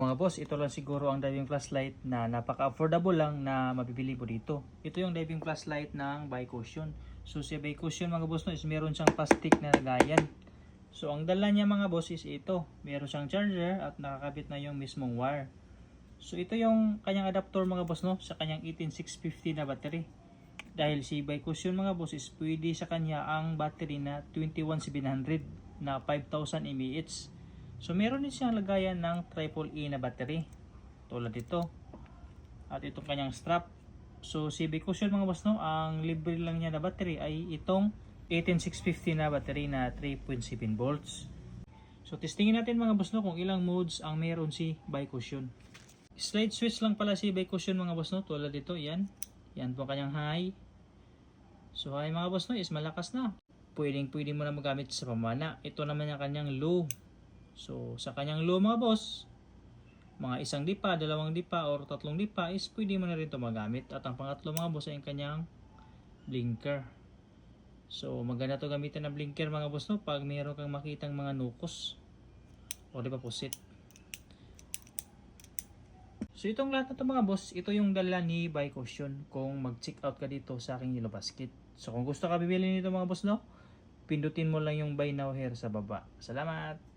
Mga boss, ito lang siguro ang diving flashlight na napaka-affordable lang na mabibili mo dito. Ito yung diving flashlight ng Bicushion. So si Bicushion mga boss no, is meron siyang plastic na lagayan. So ang dala niya mga boss is ito. Meron siyang charger at nakakabit na yung mismong wire. So ito yung kanyang adapter mga boss no, sa kanyang 18650 na battery. Dahil si Bicushion mga boss is pwede sa kanya ang battery na 21700 na 5000 mAh. So meron din siyang lagayan ng triple E na battery tulad ito at itong kanyang strap. So si Bicushion mga boss no, ang libre lang niya na battery ay itong 18650 na battery na 3.7 volts. So testingin natin mga boss no kung ilang modes ang meron si Bicushion. Slide switch lang pala si Bicushion mga boss no, tulad ito, yan po kanyang high. So high mga boss no is malakas na, pwede mo na magamit sa pamana. Ito naman yung kanyang low. So sa kanyang low mga boss, mga isang dipa, dalawang dipa or tatlong dipa is pwede mo na rin ito magamit. At ang pangatlo mga boss ay yung kanyang blinker. So maganda to gamitin na blinker mga boss no pag mayroon kang makitang mga nukos o di ba pusit. So itong lahat na ito mga boss, ito yung dala ni Bicushion kung mag-check out ka dito sa aking Yellow Basket. So kung gusto ka bibili nito mga boss no, pindutin mo lang yung buy now here sa baba. Salamat!